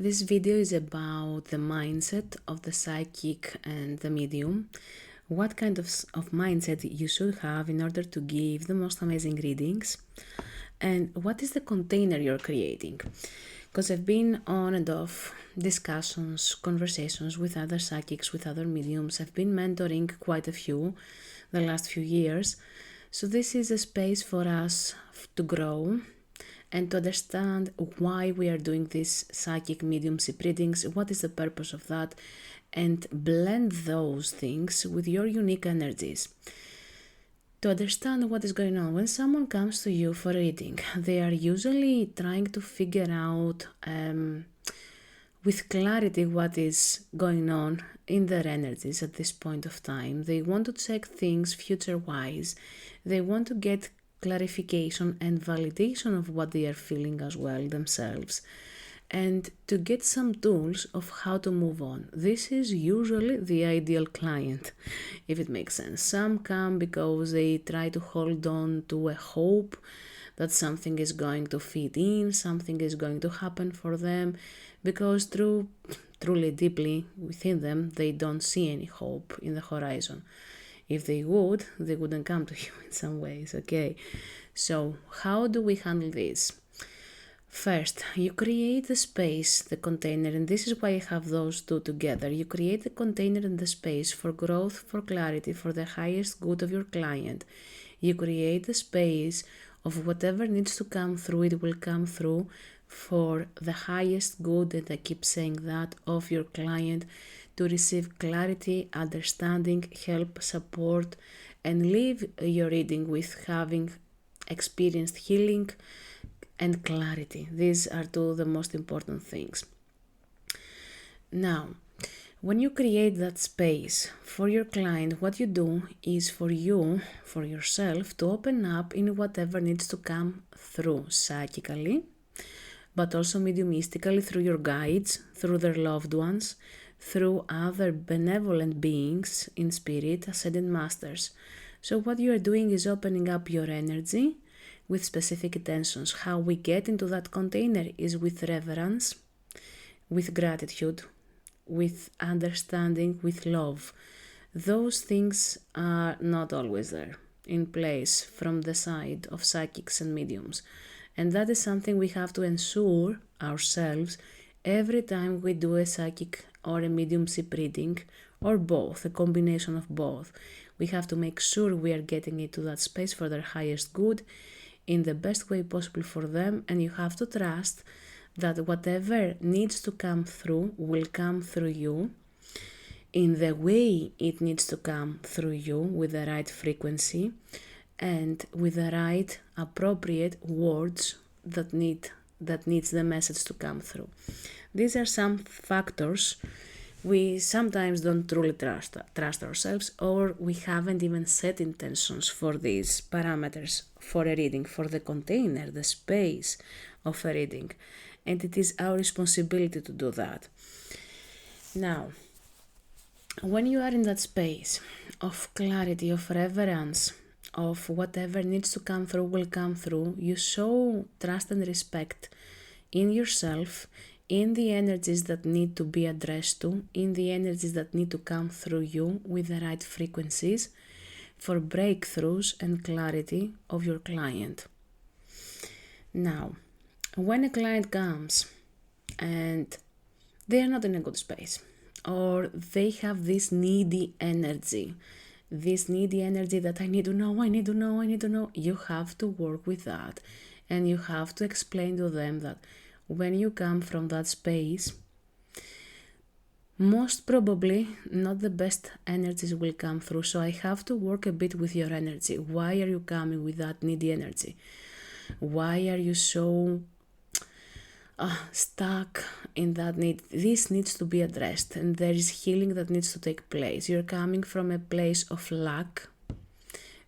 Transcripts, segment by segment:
This video is about the mindset of the psychic and the medium. What kind of mindset you should have in order to give the most amazing readings. And what is the container you're creating? Because I've been on and off discussions, conversations with other psychics, with other mediums. I've been mentoring quite a few the last few years. So this is a space for us to grow and to understand why we are doing these psychic mediumship readings, what is the purpose of that, and blend those things with your unique energies. To understand what is going on, when someone comes to you for a reading, they are usually trying to figure out with clarity what is going on in their energies at this point of time. They want to check things future-wise. They want to get clarification and validation of what they are feeling as well themselves, and to get some tools of how to move on. This is usually the ideal client, if it makes sense. Some come because they try to hold on to a hope that something is going to fit in, something is going to happen for them, because truly deeply within them, they don't see any hope in the horizon. If they would, they wouldn't come to you in some ways, okay? So how do we handle this? First, you create the space, the container, and this is why I have those two together. You create the container and the space for growth, for clarity, for the highest good of your client. You create the space of whatever needs to come through, it will come through for the highest good, and I keep saying that, of your client, to receive clarity, understanding, help, support, and leave your reading with having experienced healing and clarity. These are two of the most important things. Now, when you create that space for your client, what you do is for you, for yourself, to open up in whatever needs to come through psychically, but also mediumistically through your guides, through their loved ones, through other benevolent beings in spirit, ascended masters. So what you are doing is opening up your energy with specific intentions. How we get into that container is with reverence, with gratitude, with understanding, with love. Those things are not always there in place from the side of psychics and mediums. And that is something we have to ensure ourselves every time we do a psychic or a mediumship reading, or both, a combination of both. We have to make sure we are getting into that space for their highest good in the best way possible for them, and you have to trust that whatever needs to come through will come through you in the way it needs to come through you, with the right frequency and with the right appropriate words that needs the message to come through. These are some factors we sometimes don't truly trust ourselves, or we haven't even set intentions for these parameters for a reading, for the container, the space of a reading. And it is our responsibility to do that. Now, when you are in that space of clarity, of reverence, of whatever needs to come through will come through, you show trust and respect in yourself, in the energies that need to be addressed to, in the energies that need to come through you with the right frequencies for breakthroughs and clarity of your client. Now, when a client comes and they are not in a good space, or they have this needy energy that I need to know, you have to work with that, and you have to explain to them that when you come from that space, most probably not the best energies will come through. So I have to work a bit with your energy. Why are you coming with that needy energy? Why are you so stuck in that need? This needs to be addressed, and there is healing that needs to take place. You're coming from a place of lack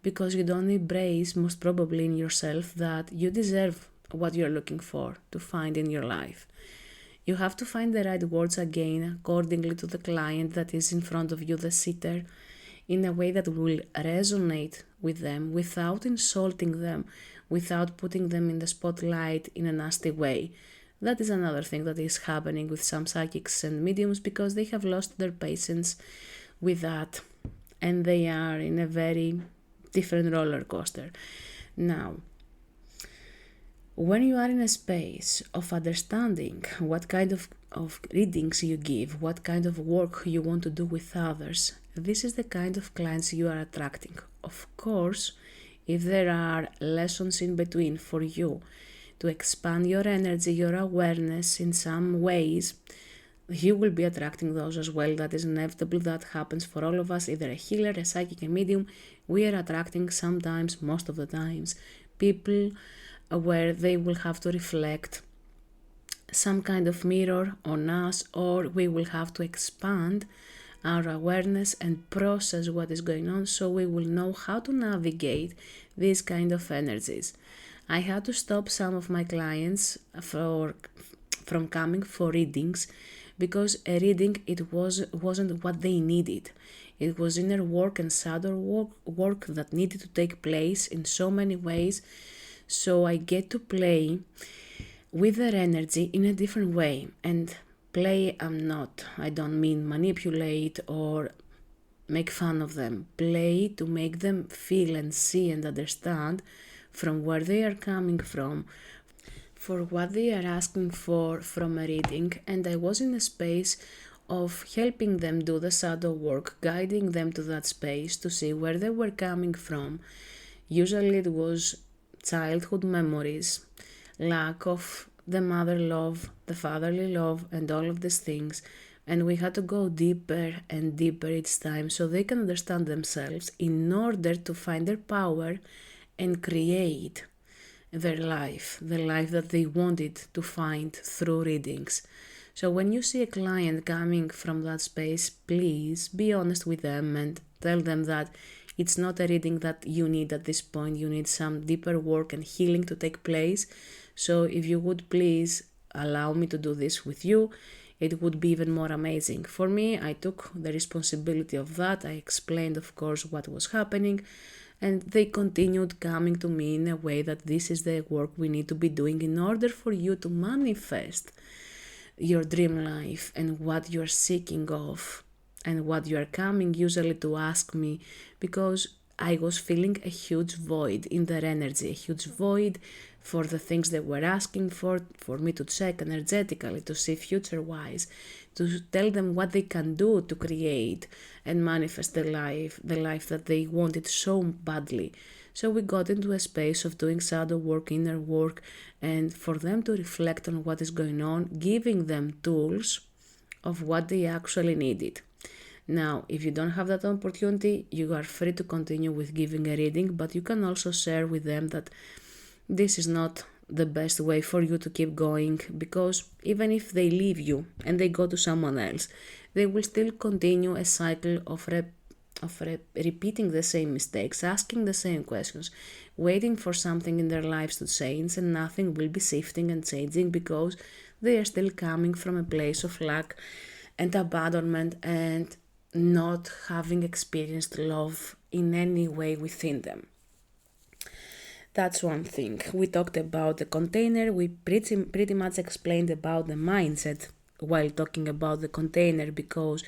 because you don't embrace, most probably in yourself, that you deserve what you're looking for to find in your life. You have to find the right words again accordingly to the client that is in front of you, the sitter, in a way that will resonate with them without insulting them, without putting them in the spotlight in a nasty way. That is another thing that is happening with some psychics and mediums, because they have lost their patience with that and they are in a very different roller coaster. Now, when you are in a space of understanding what kind of readings you give, what kind of work you want to do with others, this is the kind of clients you are attracting. Of course, if there are lessons in between for you to expand your energy, your awareness in some ways, you will be attracting those as well. That is inevitable. That happens for all of us, either a healer, a psychic, a medium. We are attracting sometimes, most of the times, people where they will have to reflect some kind of mirror on us, or we will have to expand our awareness and process what is going on, so we will know how to navigate these kind of energies. I had to stop some of my clients from coming for readings, because a reading, wasn't what they needed. It was inner work and shadow work that needed to take place in so many ways. So I get to play with their energy in a different way. And play, I don't mean manipulate or make fun of them. Play to make them feel and see and understand from where they are coming from, for what they are asking for from a reading. And I was in a space of helping them do the shadow work, guiding them to that space to see where they were coming from. Usually it was childhood memories, lack of the mother love, the fatherly love, and all of these things. And we had to go deeper and deeper each time so they can understand themselves in order to find their power and create their life, the life that they wanted to find through readings. So when you see a client coming from that space, please be honest with them and tell them that it's not a reading that you need at this point. You need some deeper work and healing to take place. So if you would please allow me to do this with you, it would be even more amazing. For me, I took the responsibility of that. I explained, of course, what was happening, and they continued coming to me in a way that this is the work we need to be doing in order for you to manifest your dream life and what you're seeking of and what you are coming usually to ask me, because I was feeling a huge void in their energy, a huge void for the things they were asking for me to check energetically, to see future-wise, to tell them what they can do to create and manifest the life that they wanted so badly. So we got into a space of doing shadow work, inner work, and for them to reflect on what is going on, giving them tools of what they actually needed. Now, if you don't have that opportunity, you are free to continue with giving a reading, but you can also share with them that this is not the best way for you to keep going, because even if they leave you and they go to someone else, they will still continue a cycle of repeating the same mistakes, asking the same questions, waiting for something in their lives to change, and nothing will be shifting and changing because they are still coming from a place of lack and abandonment and not having experienced love in any way within them. That's one thing. We talked about the container. We pretty much explained about the mindset while talking about the container, because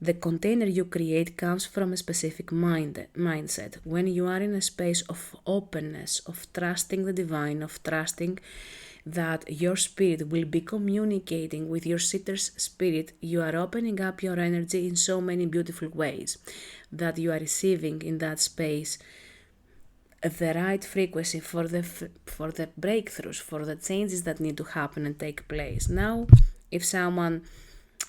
the container you create comes from a specific mindset. When you are in a space of openness, of trusting the divine, of trusting that your spirit will be communicating with your sitter's spirit, you are opening up your energy in so many beautiful ways that you are receiving in that space the right frequency for the breakthroughs, for the changes that need to happen and take place. Now, if someone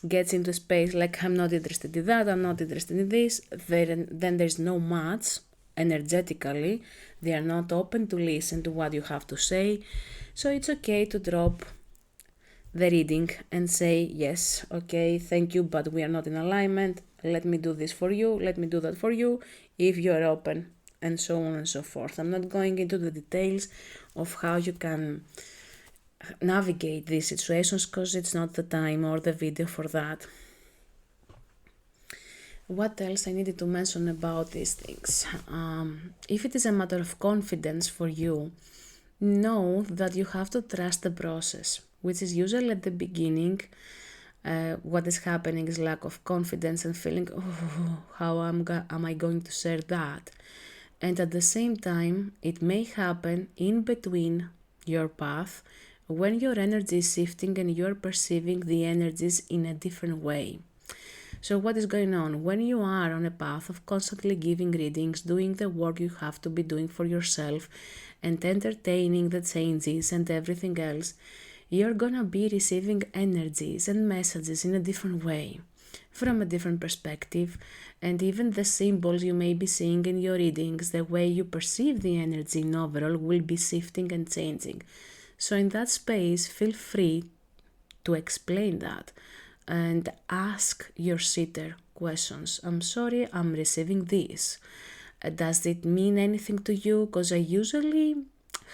gets into space like, I'm not interested in that, I'm not interested in this, then there's no match energetically. They are not open to listen to what you have to say. So it's okay to drop the reading and say, yes, okay, thank you, but we are not in alignment. Let me do this for you. Let me do that for you if you are open, and so on and so forth. I'm not going into the details of how you can navigate these situations because it's not the time or the video for that. What else I needed to mention about these things? If it is a matter of confidence for you, know that you have to trust the process. which is usually at the beginning. What is happening is lack of confidence and feeling, oh, how am I going to share that? And at the same time, it may happen in between your path when your energy is shifting and you're perceiving the energies in a different way. So, what is going on? When you are on a path of constantly giving readings, doing the work you have to be doing for yourself, and entertaining the changes and everything else, you're gonna be receiving energies and messages in a different way, from a different perspective, and even the symbols you may be seeing in your readings, the way you perceive the energy in overall will be shifting and changing. So, in that space, feel free to explain that and ask your sitter questions. I'm sorry, I'm receiving this. Does it mean anything to you? Because I usually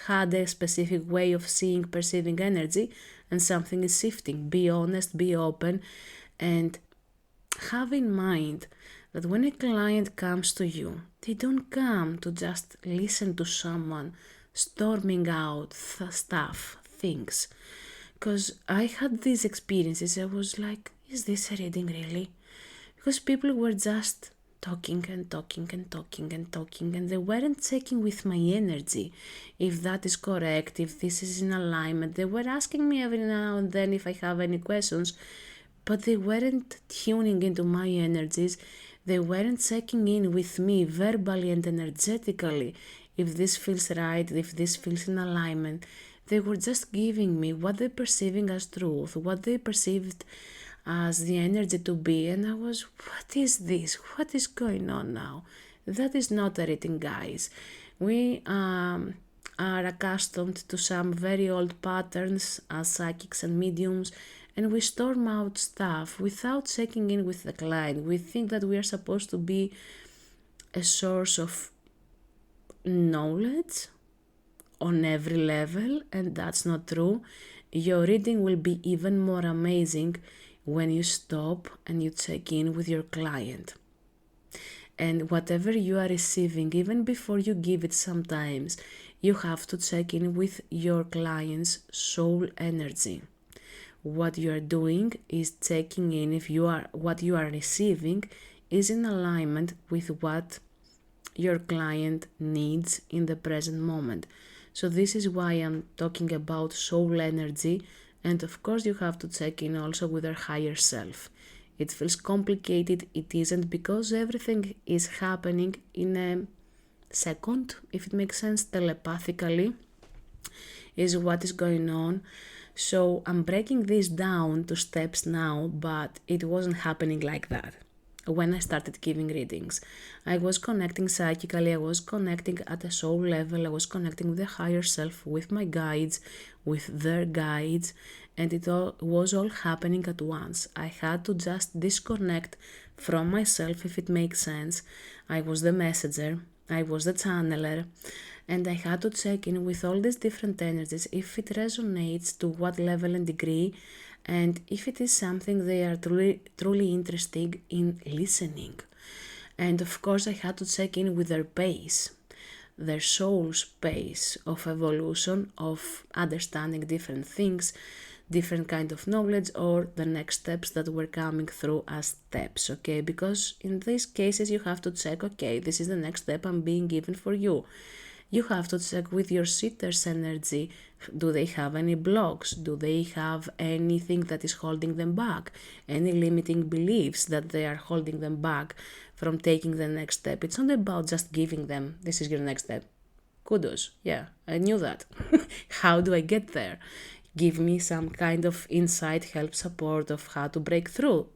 had a specific way of seeing, perceiving energy, and something is shifting. Be honest, be open, and have in mind that when a client comes to you, they don't come to just listen to someone storming out stuff, things. Because I had these experiences, I was like, is this a reading really? Because people were just talking and talking and talking and talking, and they weren't checking with my energy if that is correct, if this is in alignment. They were asking me every now and then if I have any questions, but they weren't tuning into my energies. They weren't checking in with me verbally and energetically if this feels right, if this feels in alignment. They were just giving me what they perceiving as truth, what they perceived as the energy to be, and I was, what is this? What is going on now? That is not a reading, guys. We are accustomed to some very old patterns as psychics and mediums, and we storm out stuff without checking in with the client. We think that we are supposed to be a source of knowledge on every level, and that's not true. Your reading will be even more amazing when you stop and you check in with your client. And whatever you are receiving, even before you give it, sometimes you have to check in with your client's soul energy. What you are doing is checking in if what you are receiving is in alignment with what your client needs in the present moment. So this is why I'm talking about soul energy, and of course you have to check in also with your higher self. It feels complicated, it isn't, because everything is happening in a second, if it makes sense, telepathically is what is going on. So I'm breaking this down to steps now, but it wasn't happening like that. When I started giving readings, I was connecting psychically, I was connecting at a soul level, I was connecting with the higher self, with my guides, with their guides, and it all was all happening at once. I had to just disconnect from myself, if it makes sense. I was the messenger, I was the channeler, and I had to check in with all these different energies if it resonates, to what level and degree, and if it is something they are truly interested in listening. And of course I had to check in with their pace, their soul's pace of evolution, of understanding different things, different kind of knowledge, or the next steps that were coming through as steps, okay? Because in these cases you have to check, okay, this is the next step I'm being given for you. You have to check with your sitter's energy. Do they have any blocks? Do they have anything that is holding them back? Any limiting beliefs that they are holding them back from taking the next step? It's not about just giving them, this is your next step. Kudos. Yeah, I knew that. How do I get there? Give me some kind of insight, help, support of how to break through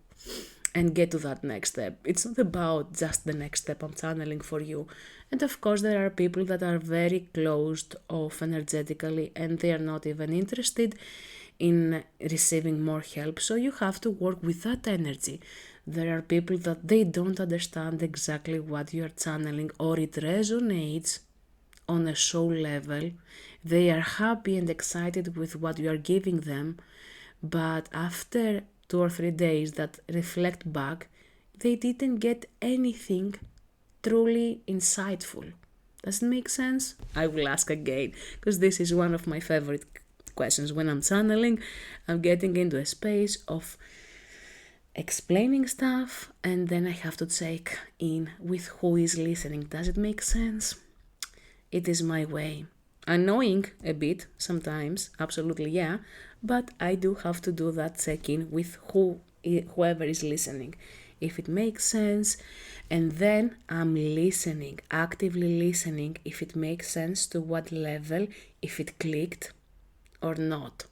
and get to that next step. It's not about just the next step I'm channeling for you. And of course, there are people that are very closed off energetically and they are not even interested in receiving more help. So you have to work with that energy. There are people that they don't understand exactly what you are channeling, or it resonates on a soul level. They are happy and excited with what you are giving them, but after 2 or 3 days that reflect back, they didn't get anything truly insightful. Does it make sense? I will ask again, because this is one of my favorite questions. When I'm channeling, I'm getting into a space of explaining stuff, and then I have to check in with who is listening. Does it make sense? It is my way. Annoying a bit sometimes, absolutely, yeah, but I do have to do that check-in with whoever is listening, if it makes sense, and then I'm listening, actively listening, if it makes sense, to what level, if it clicked or not.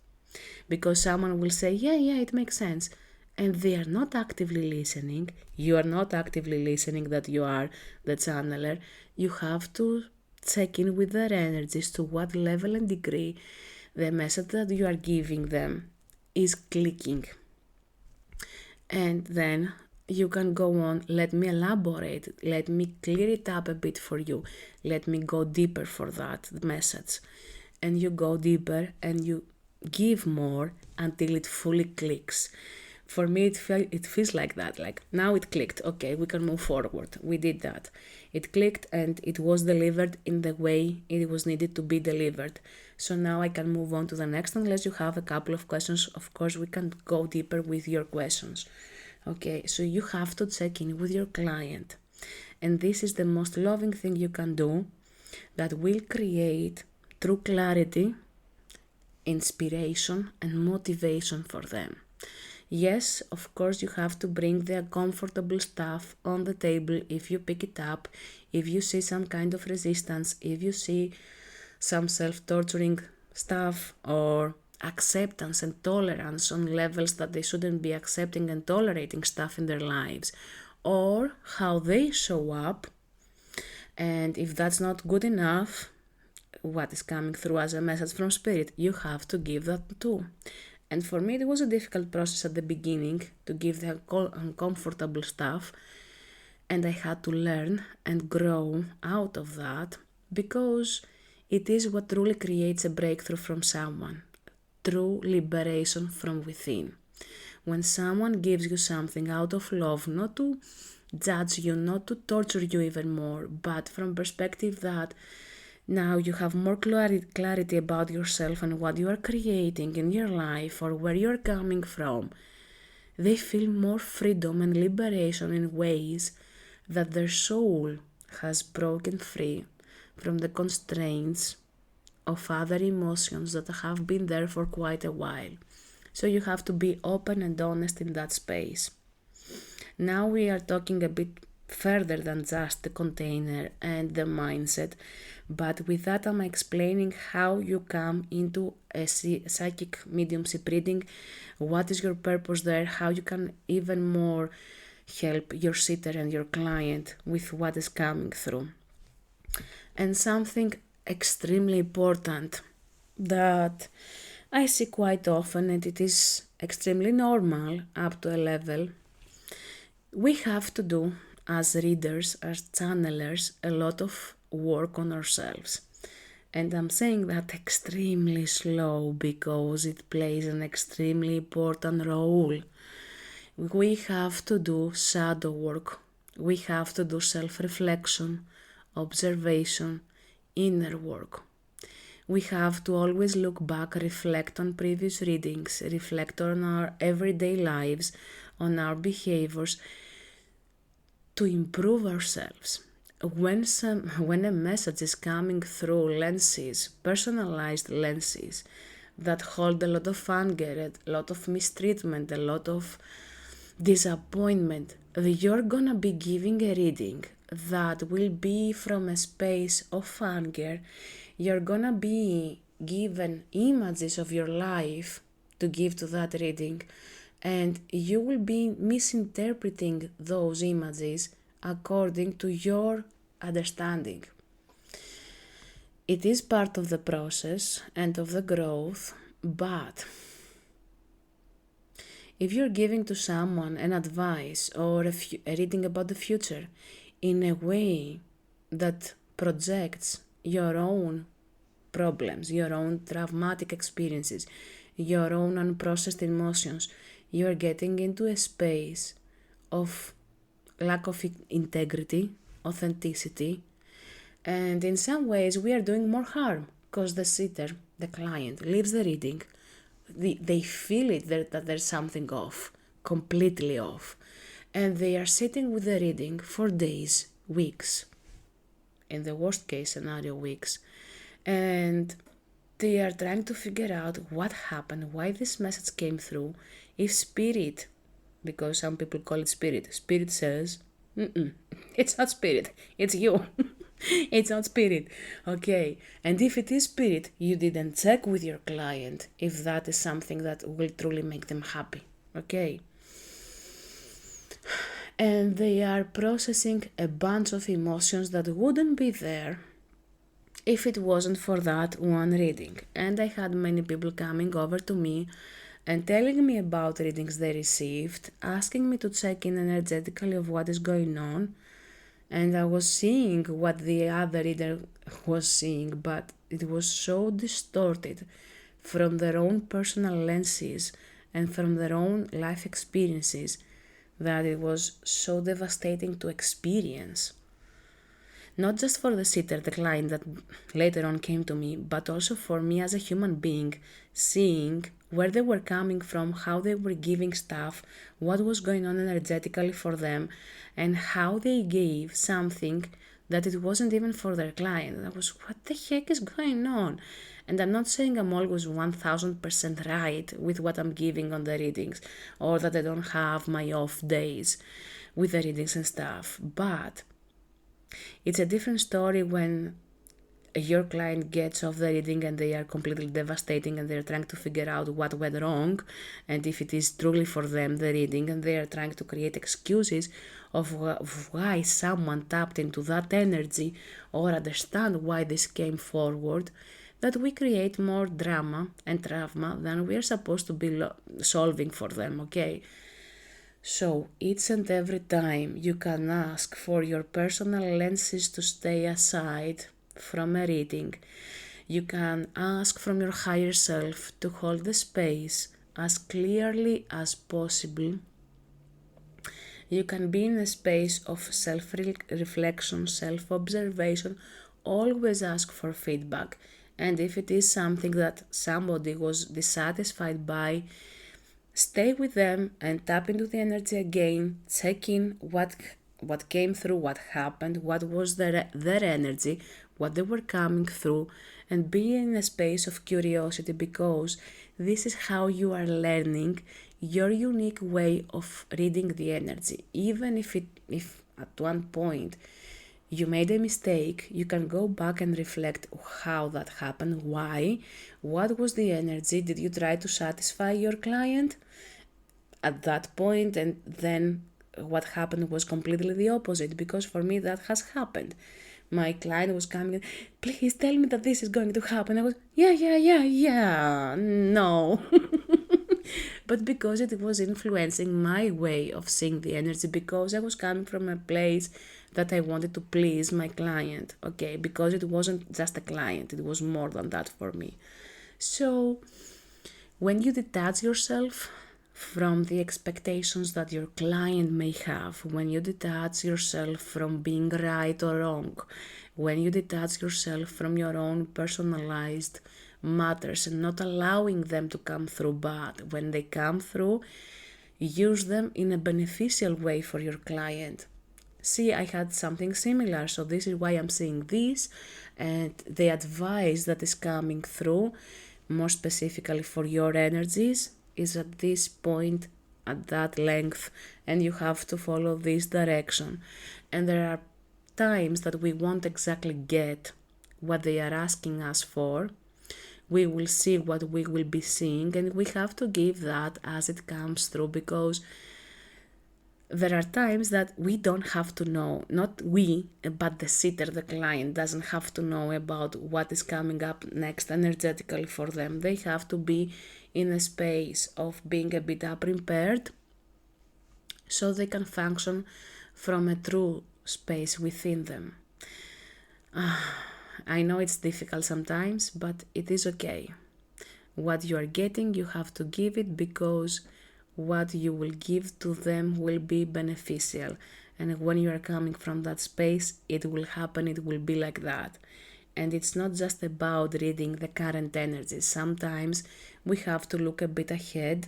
Because someone will say, yeah, it makes sense, and they are not actively listening. You are not actively listening, that you are the channeler. You have to check in with their energies, to what level and degree the message that you are giving them is clicking. And then you can go on, let me elaborate, let me clear it up a bit for you, let me go deeper for that message. And you go deeper and you give more until it fully clicks. For me, it feels like that. Like, now it clicked. Okay, we can move forward. We did that. It clicked and it was delivered in the way it was needed to be delivered. So now I can move on to the next, unless you have a couple of questions. Of course, we can go deeper with your questions. Okay, so you have to check in with your client. And this is the most loving thing you can do, that will create true clarity, inspiration, and motivation for them. Yes, of course, you have to bring the uncomfortable stuff on the table if you pick it up, if you see some kind of resistance, if you see some self-torturing stuff, or acceptance and tolerance on levels that they shouldn't be accepting and tolerating stuff in their lives, or how they show up. And if that's not good enough, what is coming through as a message from spirit, you have to give that too. And for me, it was a difficult process at the beginning to give the uncomfortable stuff, and I had to learn and grow out of that, because it is what truly creates a breakthrough from someone, true liberation from within. When someone gives you something out of love, not to judge you, not to torture you even more, but from perspective that now you have more clarity about yourself and what you are creating in your life, or where you're coming from, they feel more freedom and liberation in ways that their soul has broken free from the constraints of other emotions that have been there for quite a while. So you have to be open and honest in that space. Now we are talking a bit further than just the container and the mindset, but with that I'm explaining how you come into a psychic mediumship reading, what is your purpose there, how you can even more help your sitter and your client with what is coming through. And something extremely important that I see quite often, and it is extremely normal up to a level, we have to do as readers, as channelers, a lot of work on ourselves. And I'm saying that extremely slow because it plays an extremely important role. We have to do shadow work. We have to do self-reflection, observation, inner work. We have to always look back, reflect on previous readings, reflect on our everyday lives, on our behaviors, to improve ourselves. When a message is coming through lenses, personalized lenses, that hold a lot of anger, a lot of mistreatment, a lot of disappointment, you're gonna be giving a reading that will be from a space of anger. You're gonna be given images of your life to give to that reading, and you will be misinterpreting those images according to your understanding. It is part of the process and of the growth, but if you're giving to someone an advice or a reading about the future in a way that projects your own problems, your own traumatic experiences, your own unprocessed emotions, you're getting into a space of lack of integrity, authenticity, and in some ways we are doing more harm, because the sitter the client leaves the reading, they feel it that there's something off, completely off. And they are sitting with the reading for days, weeks, in the worst case scenario, weeks. And they are trying to figure out what happened, why this message came through. If spirit, because some people call it spirit, spirit says, it's not spirit, it's you. It's not spirit. Okay. And if it is spirit, you didn't check with your client if that is something that will truly make them happy. Okay. And they are processing a bunch of emotions that wouldn't be there if it wasn't for that one reading. And I had many people coming over to me and telling me about readings they received, asking me to check in energetically of what is going on. And I was seeing what the other reader was seeing, but it was so distorted from their own personal lenses and from their own life experiences that it was so devastating to experience. Not just for the sitter, the client that later on came to me, but also for me as a human being, seeing where they were coming from, how they were giving stuff, what was going on energetically for them, and how they gave something that it wasn't even for their client. I was, what the heck is going on? And I'm not saying I'm always 1000% right with what I'm giving on the readings, or that I don't have my off days with the readings and stuff, but it's a different story when your client gets off the reading and they are completely devastating and they're trying to figure out what went wrong and if it is truly for them the reading, and they are trying to create excuses of why someone tapped into that energy or understand why this came forward, that we create more drama and trauma than we are supposed to be solving for them. Okay. So each and every time you can ask for your personal lenses to stay aside from a reading. You can ask from your higher self to hold the space as clearly as possible. You can be in a space of self-reflection, self-observation. Always ask for feedback. And if it is something that somebody was dissatisfied by, stay with them and tap into the energy again. Check in what came through, what happened, what was their energy, what they were coming through, and be in a space of curiosity, because this is how you are learning your unique way of reading the energy. Even if at one point you made a mistake, you can go back and reflect how that happened, why, what was the energy, did you try to satisfy your client at that point, and then what happened was completely the opposite, because for me that has happened. My client was coming in, please tell me that this is going to happen. I was, yeah, no. But because it was influencing my way of seeing the energy, because I was coming from a place that I wanted to please my client, okay, because it wasn't just a client, it was more than that for me. So when you detach yourself from the expectations that your client may have, when you detach yourself from being right or wrong, when you detach yourself from your own personalized matters and not allowing them to come through, but when they come through, use them in a beneficial way for your client. See, I had something similar, so this is why I'm seeing this, and the advice that is coming through, more specifically for your energies, is at this point, at that length, and you have to follow this direction. And there are times that we won't exactly get what they are asking us for. We will see what we will be seeing, and we have to give that as it comes through, because there are times that we don't have to know, not we, but the sitter, the client, doesn't have to know about what is coming up next energetically for them. They have to be in a space of being a bit unprepared so they can function from a true space within them. I know it's difficult sometimes, but it is okay. What you are getting, you have to give it, because what you will give to them will be beneficial. And when you are coming from that space, it will happen, it will be like that. And it's not just about reading the current energies. Sometimes we have to look a bit ahead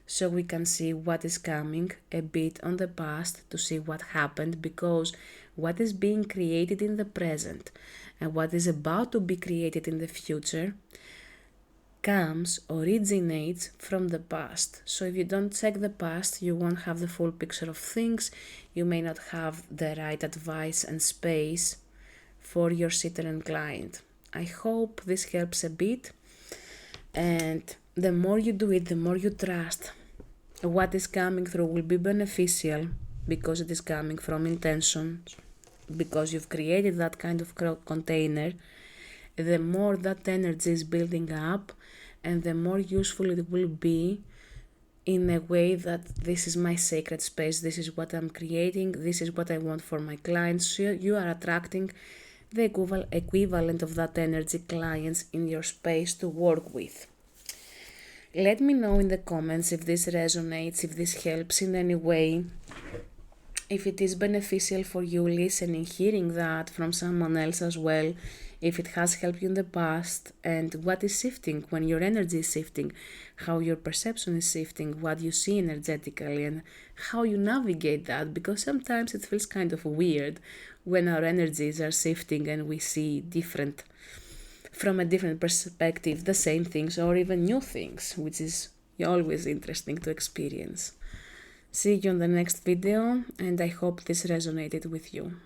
so we can see what is coming, a bit on the past to see what happened, because what is being created in the present and what is about to be created in the future originates from the past. So if you don't check the past, you won't have the full picture of things. You may not have the right advice and space for your sitter and client. I hope this helps a bit, and the more you do it, the more you trust what is coming through will be beneficial because it is coming from intention, because you've created that kind of container. The more that energy is building up, and the more useful it will be in a way that this is my sacred space, this is what I'm creating, this is what I want for my clients. So you are attracting the equivalent of that energy clients in your space to work with. Let me know in the comments if this resonates, if this helps in any way, if it is beneficial for you listening, hearing that from someone else as well, if it has helped you in the past, and what is shifting when your energy is shifting, how your perception is shifting, what you see energetically, and how you navigate that, because sometimes it feels kind of weird when our energies are shifting and we see from a different perspective the same things or even new things, which is always interesting to experience. See you on the next video, and I hope this resonated with you.